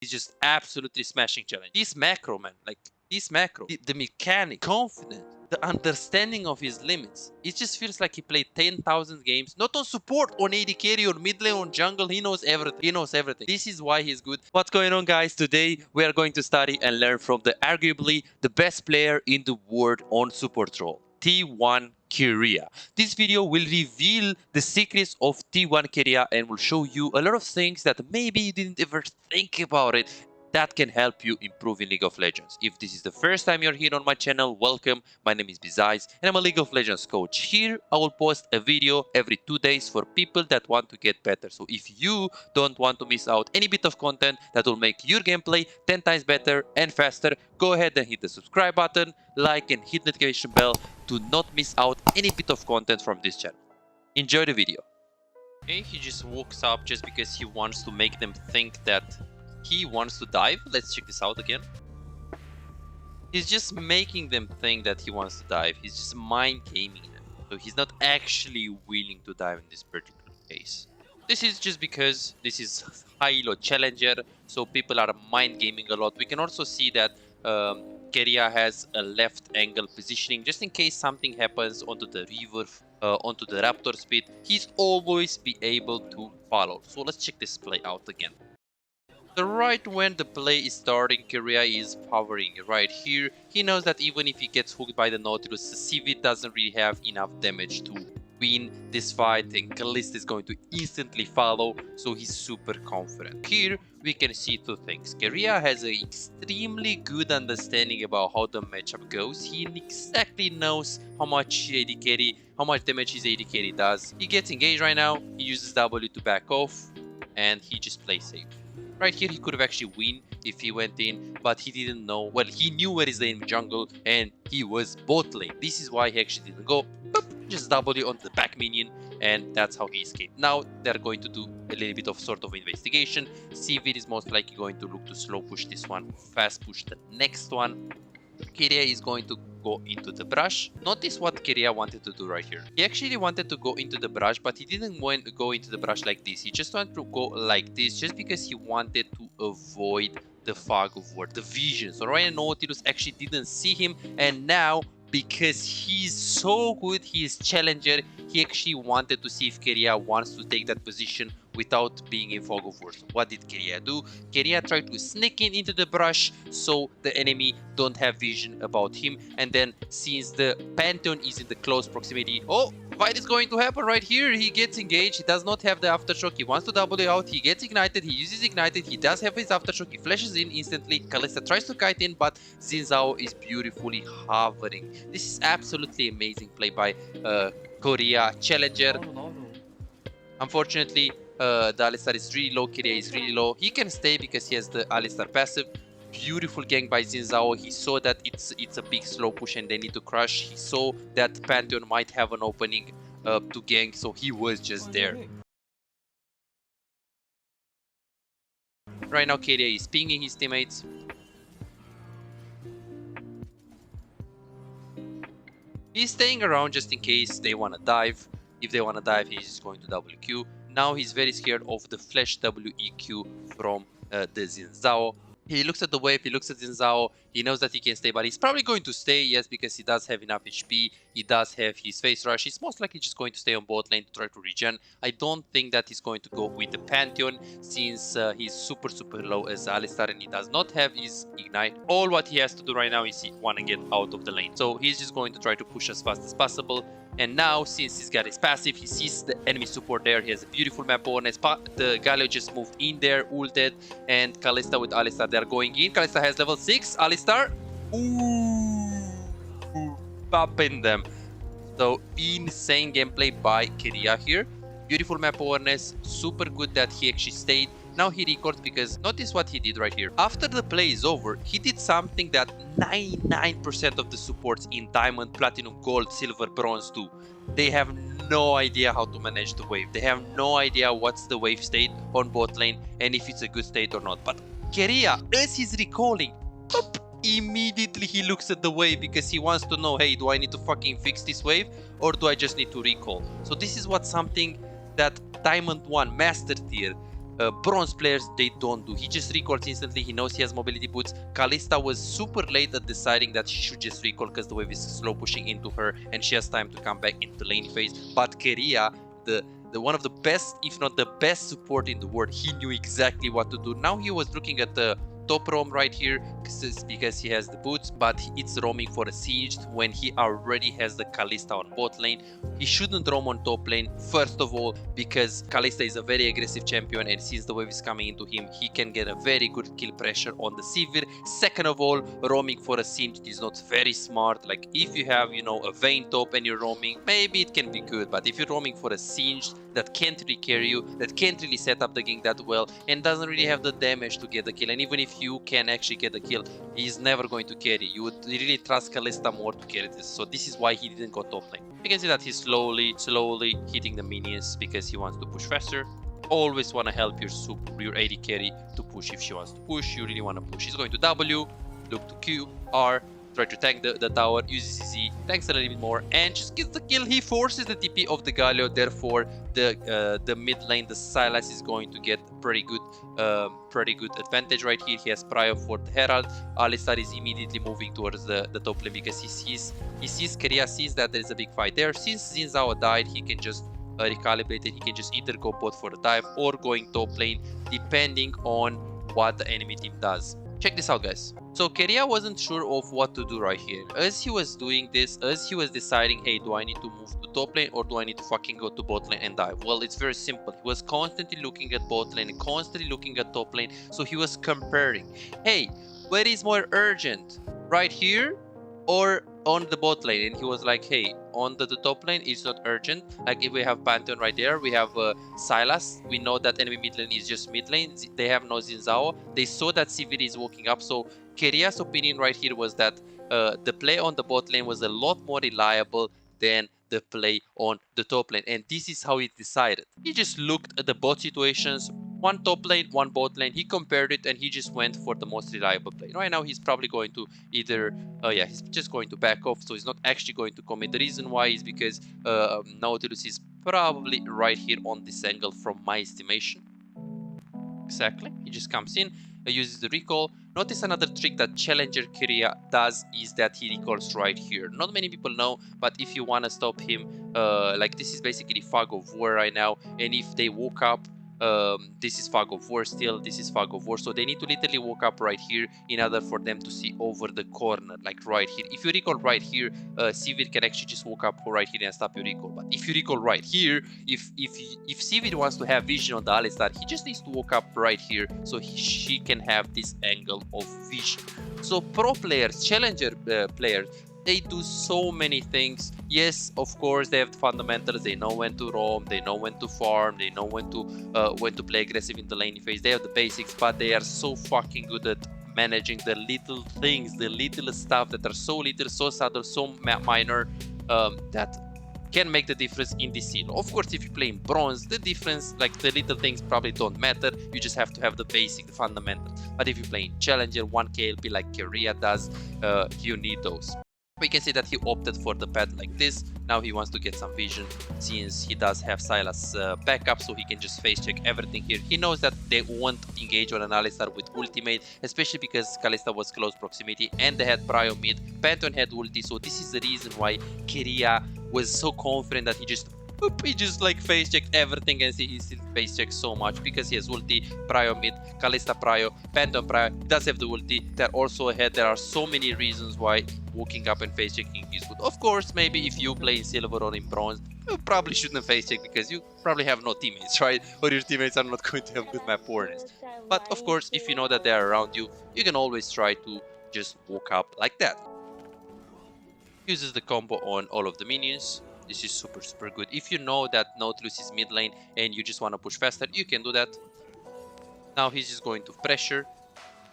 He's just absolutely smashing challenge. This macro, man, like this macro, the mechanic, confidence, the understanding of his limits. It just feels like he played 10,000 games, not on support, on AD carry, on mid lane, on jungle. He knows everything. He knows everything. This is why he's good. What's going on, guys? Today we are going to study and learn from the arguably the best player in the world on support role, T1 Keria. This video will reveal the secrets of T1 Keria and will show you a lot of things that maybe you didn't ever think about it that can help you improve in League of Legends. If this is the first time you're here on my channel, welcome. My name is Bizais and I'm a League of Legends coach. Here I will post a video every 2 days for people that want to get better. So if you don't want to miss out any bit of content that will make your gameplay 10 times better and faster, go ahead and hit the subscribe button, like and hit the notification bell to not miss out any bit of content from this channel. Enjoy the video. Okay, he just walks up just because he wants to make them think that he wants to dive. Let's check this out again. He's just making them think that he wants to dive. He's just mind gaming them. So he's not actually willing to dive in this particular case. This is just because this is high-elo challenger, so people are mind gaming a lot. We can also see that Keria has a left angle positioning just in case something happens onto the river, onto the raptor speed. He's always be able to follow. So let's check this play out again. So right when the play is starting, Keria is powering right here. He knows that even if he gets hooked by the Nautilus, the CV doesn't really have enough damage to win this fight, and Kalista is going to instantly follow, so he's super confident. Here we can see two things. Keria has an extremely good understanding about how the matchup goes. He exactly knows how much AD carry, how much damage his AD carry does. He gets engaged right now, he uses W to back off, and he just plays safe. Right here, he could have actually win if he went in, but he didn't know. Well, he knew where is the enemy jungle, and he was bot lane. This is why he actually didn't go. Boop, just W on the back minion, and that's how he escaped. Now, they're going to do a little bit of sort of investigation. CV is most likely going to look to slow push this one, fast push the next one. Keria is going to go into the brush. Notice what Keria wanted to do right here. He actually wanted to go into the brush, but he didn't want to go into the brush like this. He just wanted to go like this just because he wanted to avoid the fog of war, the vision. So right now Nautilus actually didn't see him, and now because he's so good, he is challenger, he actually wanted to see if Keria wants to take that position without being in fog of war. So what did Keria do? Keria tried to sneak in into the brush so the enemy don't have vision about him, and then since the Pantheon is in the close proximity, oh, fight is going to happen right here. He gets engaged, he does not have the aftershock, he wants to W out, he gets ignited, he uses ignited, he does have his aftershock, he flashes in instantly. Kalista tries to kite in, but Xin Zhao is beautifully hovering. This is absolutely amazing play by Keria Challenger. Unfortunately, the Alistar is really low, Keria is really low. He can stay because he has the Alistar passive. Beautiful gank by Xin Zhao. He saw that it's a big slow push and they need to crush. He saw that Pantheon might have an opening to gank, so he was just there. Right now Keria is pinging his teammates. He's staying around just in case they want to dive. If they want to dive, he's just going to WQ. Now he's very scared of the flash WEQ from the Xin Zhao. He looks at the wave, he looks at Xin Zhao, he knows that he can stay, but he's probably going to stay, yes, because he does have enough HP, he does have his face rush, he's most likely just going to stay on bot lane to try to regen. I don't think that he's going to go with the Pantheon, since he's super low as Alistar and he does not have his ignite. All what he has to do right now is he want to get out of the lane. So he's just going to try to push as fast as possible. And now, since he's got his passive, he sees the enemy support there. He has a beautiful map on his spot. The Galio just moved in there, ulted, and Kalista with Alistar, they're going in. Kalista has level 6. Alistar, ooh, popping them. So insane gameplay by Keria here. Beautiful map awareness, super good that he actually stayed. Now he records because notice what he did right here. After the play is over, he did something that 99% of the supports in Diamond, Platinum, Gold, Silver, Bronze do. They have no idea how to manage the wave. They have no idea what's the wave state on bot lane and if it's a good state or not. But Keria, as he's recalling, boop, immediately he looks at the wave because he wants to know, hey, do I need to fucking fix this wave or do I just need to recall? So this is what something that Diamond 1 Master Tier Bronze players, they don't do. He just recalls instantly. He knows he has mobility boots. Kalista was super late at deciding that she should just recall because the wave is slow pushing into her and she has time to come back into lane phase. But Keria, the one of the best, if not the best support in the world, he knew exactly what to do. Now he was looking at the top roam right here because he has the boots, but it's roaming for a siege when he already has the Kalista on bot lane. He shouldn't roam on top lane, first of all, because Kalista is a very aggressive champion, and since the wave is coming into him, he can get a very good kill pressure on the Sivir. Second of all, roaming for a siege is not very smart. Like, if you have, you know, a Vayne top and you're roaming, maybe it can be good, but if you're roaming for a siege that can't really carry you, that can't really set up the gank that well, and doesn't really have the damage to get the kill, and even if you can actually get the kill, he's never going to carry. You would really trust Kalista more to carry this, so this is why he didn't go top lane. You can see that he's slowly hitting the minions because he wants to push faster. Always want to help your AD carry to push. If she wants to push, you really want to push. He's going to W, look to Q, R, try to tank the tower, uses Z, tanks a little bit more, and just gets the kill. He forces the TP of the Galio, therefore the mid lane, the Sylas, is going to get pretty good advantage right here. He has Prio for the Herald. Alistar is immediately moving towards the top lane because he sees Keria sees that there is a big fight there. Since Xin Zhao died, he can just recalibrate it. He can just either go bot for the dive or going top lane, depending on what the enemy team does. Check this out, guys. So Keria wasn't sure of what to do right here. As he was doing this, as he was deciding, hey, do I need to move to top lane or do I need to fucking go to bot lane and dive? Well, it's very simple. He was constantly looking at bot lane and constantly looking at top lane. So he was comparing, hey, where is more urgent? Right here or on the bot lane? And he was like, hey, on the top lane it's not urgent. Like, if we have Pantheon right there, we have Sylas, we know that enemy mid lane is just mid lane, they have no Xin Zhao, they saw that Sivir is walking up. So Keria's opinion right here was that the play on the bot lane was a lot more reliable than the play on the top lane, and this is how he decided. He just looked at the bot situations, one top lane, one bot lane, he compared it and he just went for the most reliable play. Right now he's probably going to either he's just going to back off, so he's not actually going to commit. The reason why is because Nautilus is probably right here on this angle from my estimation. Exactly, he just comes in, uses the recall. Notice another trick that Challenger Keria does is that he recalls right here. Not many people know, but if you want to stop him, like, this is basically Fog of War right now, and if they woke up, this is Fog of War still, this is Fog of War, so they need to literally walk up right here in order for them to see over the corner, like right here. If you recall right here, Sivir can actually just walk up right here and stop your recall. But if you recall right here, if Sivir wants to have vision on the Alistar, he just needs to walk up right here so she can have this angle of vision. So pro players, challenger players, they do so many things. Yes, of course, they have the fundamentals. They know when to roam, they know when to farm, they know when to play aggressive in the lane phase. They have the basics, but they are so fucking good at managing the little things, the little stuff that are so little, so subtle, so minor, that can make the difference in this scene. Of course, if you play in bronze, the difference, like the little things, probably don't matter. You just have to have the basic, the fundamentals. But if you play in challenger, 1k LP like Keria does, you need those. We can see that he opted for the path like this. Now he wants to get some vision since he does have Sylas backup, so he can just face check everything here. He knows that they won't engage on an Alistar with ultimate, especially because Kalista was close proximity and they had Prio mid, Pantheon had ulti, so this is the reason why Keria was so confident that he just like face checked everything, and see he still face checks so much because he has ulti, Prio mid, Kalista Prio, Pantheon Prio, he does have the ulti, they're also ahead. There are so many reasons why walking up and face checking is good. Of course, maybe if you play in silver or in bronze, you probably shouldn't face check because you probably have no teammates, right? Or your teammates are not going to have good map awareness. But of course, if you know that they are around you, you can always try to just walk up like that. Uses the combo on all of the minions. This is super good. If you know that Nautilus is mid lane and you just want to push faster, you can do that. Now he's just going to pressure,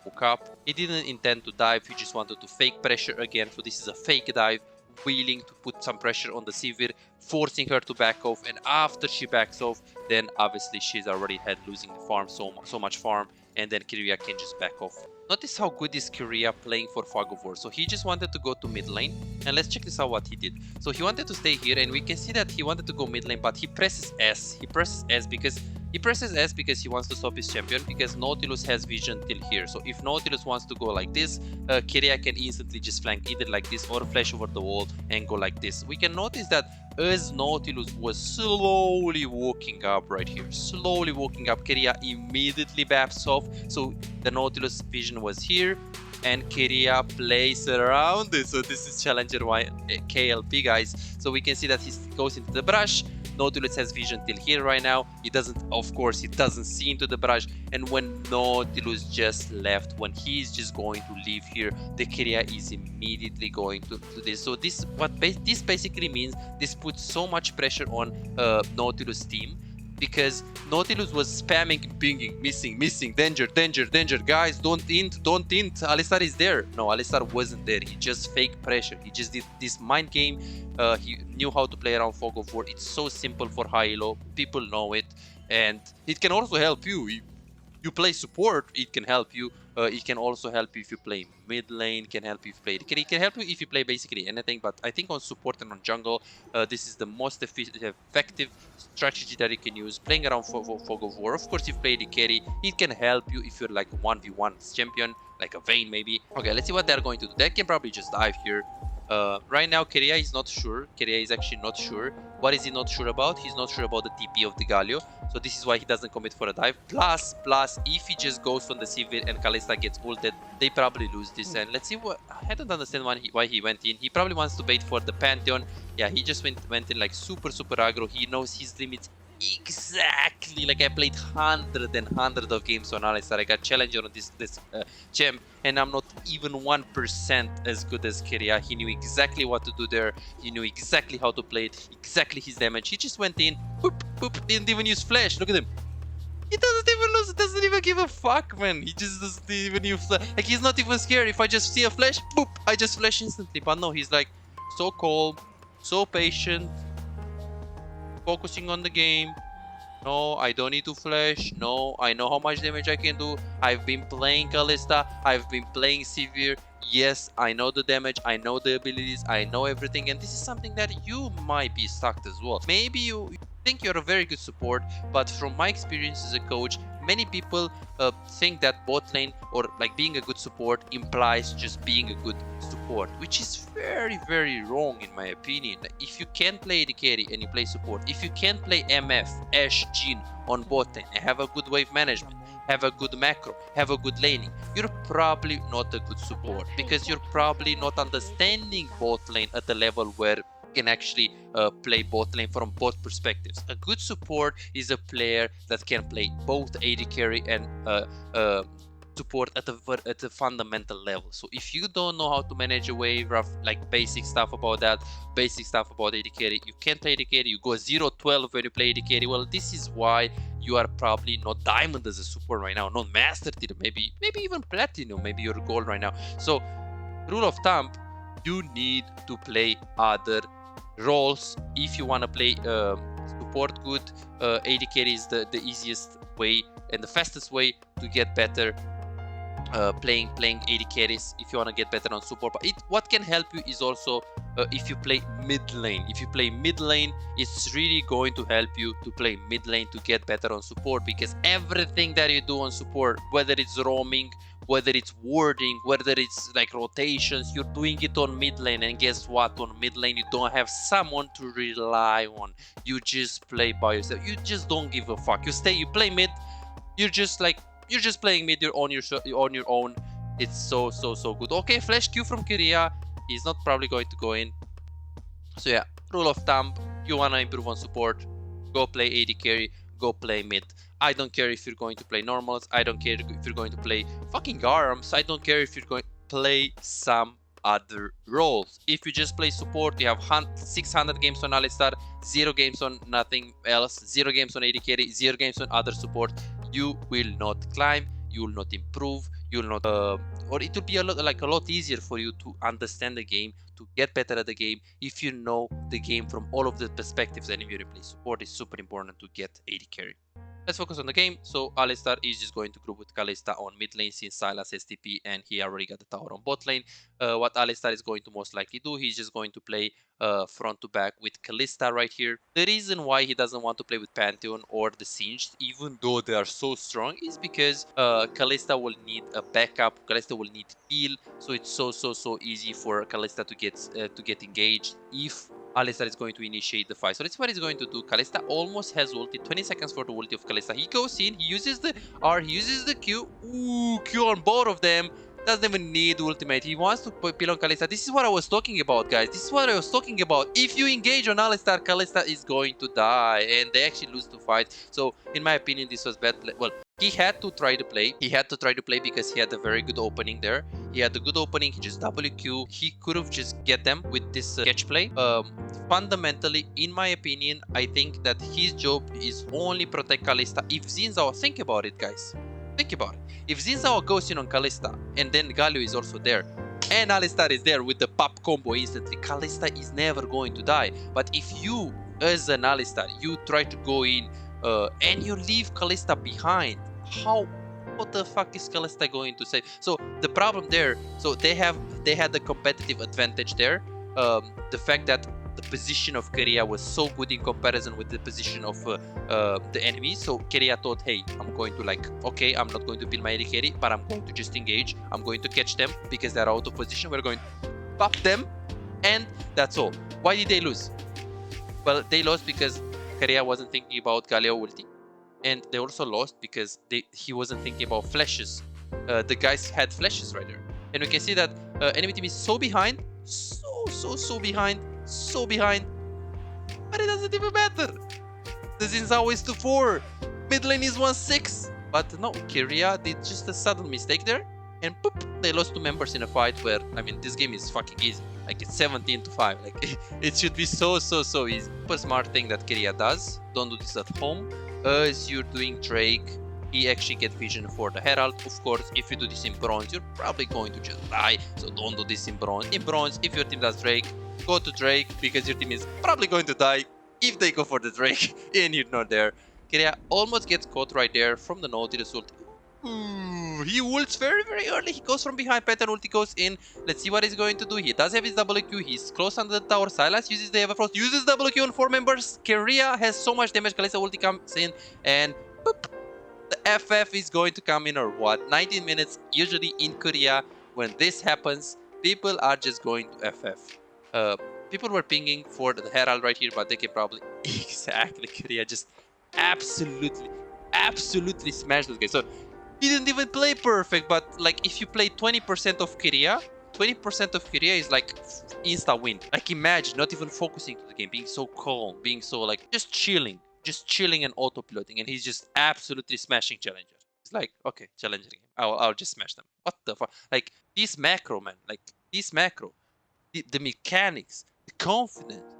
walk up. He didn't intend to dive, he just wanted to fake pressure again. So this is a fake dive, willing to put some pressure on the Sivir, forcing her to back off. And after she backs off, then obviously she's already had losing the farm, so much farm, and then Keria can just back off. Notice how good is Keria playing for Fog of War. So he just wanted to go to mid lane, and let's check this out what he did. So he wanted to stay here, and we can see that he wanted to go mid lane, but he presses S. He presses S because He presses S because he wants to stop his champion, because Nautilus has vision till here. So if Nautilus wants to go like this, Keria can instantly just flank either like this or flash over the wall and go like this. We can notice that as Nautilus was slowly walking up right here, slowly walking up, Keria immediately backs off. So the Nautilus vision was here, and Keria plays around it. So this is Challenger KLP, guys. So we can see that he goes into the brush. Nautilus has vision till here right now. He doesn't, of course, he doesn't see into the brush. And when Nautilus just left, when he's just going to leave here, the Keria is immediately going to this. So this basically means this puts so much pressure on Nautilus team, because Nautilus was spamming, pinging, missing, danger, guys, don't int, Alistar is there. No, Alistar wasn't there. He just fake pressure. He just did this mind game. He knew how to play around Fog of War. It's so simple for high-elo. People know it, and it can also help you. You play support, it can help you. It can also help you if you play mid lane, can help you if you play... It can help you if you play basically anything, but I think on support and on jungle, this is the most effective strategy that you can use, playing around Fog of War. Of course, if you play the carry, it can help you if you're like a 1v1 champion, like a Vayne maybe. Okay, let's see what they're going to do. They can probably just dive here. Right now, Keria is not sure. Keria is actually not sure. What is he not sure about? He's not sure about the TP of the Galio. So this is why he doesn't commit for a dive. Plus, if he just goes on the Sivir and Kalista gets ulted, they probably lose this. And let's see what... I don't understand why he went in. He probably wants to bait for the Pantheon. Yeah, he just went in like super aggro. He knows his limits exactly. Like, I played hundred of games on Alistar. I got Challenger on this champ, and I'm not even 1% as good as Keria. He knew exactly what to do there. He knew exactly how to play it, exactly his damage. He just went in, boop, didn't even use flash. Look at him. He doesn't even give a fuck, man. He just doesn't even use flash. Like, he's not even scared. If I just see a flash, boop, I just flash instantly. But no, he's like so calm, so patient, focusing on the game. No, I don't need to flash. No, I know how much damage I can do. I've been playing Kalista. I've been playing Sivir. Yes, I know the damage. I know the abilities. I know everything. And this is something that you might be stuck as well. Maybe you think you're a very good support, but from my experience as a coach, many people think that bot lane or like being a good support implies just being a good support, which is very wrong in my opinion. If you can't play the carry and you play support, if you can't play MF, Ashe, Jhin on bot lane and have a good wave management, have a good macro, have a good laning, you're probably not a good support, because you're probably not understanding bot lane at the level where can actually play bot lane from both perspectives. A good support is a player that can play both AD carry and support at a fundamental level. So if you don't know how to manage a wave, like basic stuff about that, basic stuff about AD carry, you can't play AD carry, you go 0-12 when you play AD carry, well, this is why you are probably not diamond as a support right now, not master tier, maybe even platinum, maybe your gold right now. So rule of thumb, you need to play other roles if you want to play support good. AD carry is the easiest way and the fastest way to get better playing AD carries if you want to get better on support. But what can help you is also if you play mid lane. If you play mid lane, it's really going to help you to play mid lane to get better on support, because everything that you do on support, whether it's roaming, whether it's warding, whether it's like rotations, you're doing it on mid lane. And guess what? On mid lane, you don't have someone to rely on. You just play by yourself. You just don't give a fuck. You play mid. You're just playing mid. You're on your own. It's so good. Okay, flash Q from Keria. He's not probably going to go in. So yeah, rule of thumb: you wanna improve on support, go play AD carry, go play mid. I don't care if you're going to play normals. I don't care if you're going to play fucking arms. I don't care if you're going to play some other roles. If you just play support, you have 600 games on Alistar, 0 games on nothing else, 0 games on AD carry, 0 games on other support. You will not climb. You will not improve. You will not, or it will be a lot easier for you to understand the game, to get better at the game, if you know the game from all of the perspectives. And if you play support, it's super important to get AD carry. let's focus on the game. So Alistar is just going to group with Kalista on mid lane since Sylas has TP and he already got the tower on bot lane. What Alistar is going to most likely do, he's just going to play front to back with Kalista right here. The reason why he doesn't want to play with Pantheon or the Singed, even though they are so strong, is because Kalista will need a backup. Kalista will need heal, so it's so easy for Kalista to get engaged if Alistar is going to initiate the fight. So that's what he's going to do. Kalista almost has ulti. 20 seconds for the ulti of Kalista. He goes in, he uses the R, he uses the Q. Ooh, Q on both of them. Doesn't even need ultimate. He wants to peel on Kalista. This is what I was talking about, guys. This is what I was talking about. If you engage on Alistar, Kalista is going to die. And they actually lose the fight. So, in my opinion, this was bad play. Well, he had to try to play. He had to try to play because he had a very good opening there. He had a good opening. He just WQ. He could have just get them with this catch play. Fundamentally, in my opinion, I think that his job is only protect Kalista. If Xin Zhao, think about it, guys. Think about it. If Xin Zhao goes in on Kalista, and then Galio is also there, and Alistar is there with the pop combo instantly, Kalista is never going to die. But if you, as an Alistar, you try to go in and you leave Kalista behind, what the fuck is Kalista going to say? So the problem there, so they had the competitive advantage there. The fact that the position of Keria was so good in comparison with the position of the enemy. So Keria thought, hey, I'm going to okay, I'm not going to build my AD carry, but I'm going to just engage. I'm going to catch them because they're out of position. We're going to pop them, and that's all. Why did they lose? Well, they lost because Keria wasn't thinking about Galio ulti. And they also lost because he wasn't thinking about flashes. The guys had flashes right there. And we can see that enemy team is so behind. So behind. So behind. But it doesn't even matter. The Xin Zhao is 2-4. Mid lane is 1-6. But no, Keria did just a sudden mistake there. And poop, they lost 2 members in a fight where, I mean, this game is fucking easy. Like, it's 17-5. Like, it should be so easy. Super smart thing that Keria does. Don't do this at home. As you're doing Drake, he actually gets vision for the Herald. Of course, if you do this in bronze, you're probably going to just die. So don't do this in bronze. In bronze, if your team does Drake, go to Drake because your team is probably going to die if they go for the Drake and you're not there. Keria almost gets caught right there from the Nautilus ult. Ooh, he ults very early. He goes from behind. Pattern ulti goes in. Let's see what he's going to do. He does have his WQ. He's close under the tower. Sylas uses the Everfrost. Uses WQ on 4 members. Keria has so much damage. Kalista ulti comes in. And boop, the FF is going to come in or what? 19 minutes. Usually in Korea, when this happens, people are just going to FF. People were pinging for the Herald right here, but they can probably... Exactly. Korea just absolutely smashed this guy. So he didn't even play perfect, but like if you play 20% of Keria, 20% of Keria is like insta win. Like imagine not even focusing to the game, being so calm, being so like just chilling and auto-piloting, and he's just absolutely smashing Challenger. It's like, okay, Challenger game. I'll just smash them. What the fuck? Like this macro, man. Like this macro. The mechanics, the confidence,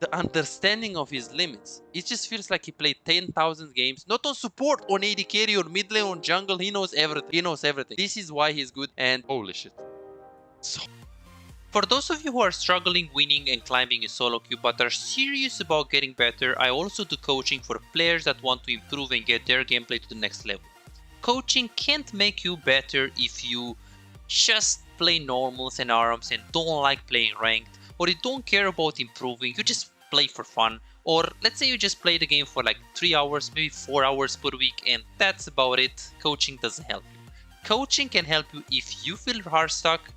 the understanding of his limits. It just feels like he played 10,000 games, not on support, on AD carry, on mid lane, on jungle. He knows everything. This is why he's good, and holy shit. So, for those of you who are struggling winning and climbing in solo queue but are serious about getting better, I also do coaching for players that want to improve and get their gameplay to the next level. Coaching can't make you better if you just play normals and ARAMs and don't like playing ranked, or you don't care about improving, you just play for fun, or let's say you just play the game for like 3 hours, maybe 4 hours per week, and that's about it. Coaching doesn't help you. Coaching can help you if you feel hard stuck,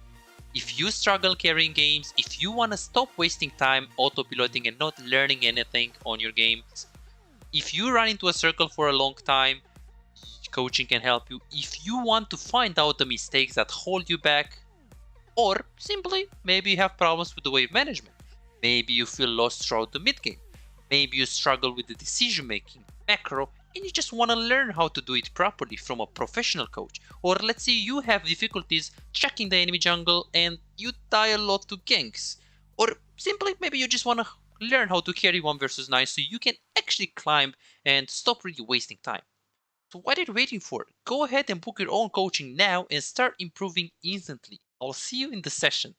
if you struggle carrying games, if you want to stop wasting time auto-piloting and not learning anything on your games, if you run into a circle for a long time, coaching can help you. If you want to find out the mistakes that hold you back, or simply maybe you have problems with the wave management, maybe you feel lost throughout the mid game, maybe you struggle with the decision making, macro, and you just want to learn how to do it properly from a professional coach, or let's say you have difficulties checking the enemy jungle and you die a lot to ganks, or simply maybe you just want to learn how to carry 1 versus 9 so you can actually climb and stop really wasting time. So what are you waiting for? Go ahead and book your own coaching now and start improving instantly. I'll see you in the session.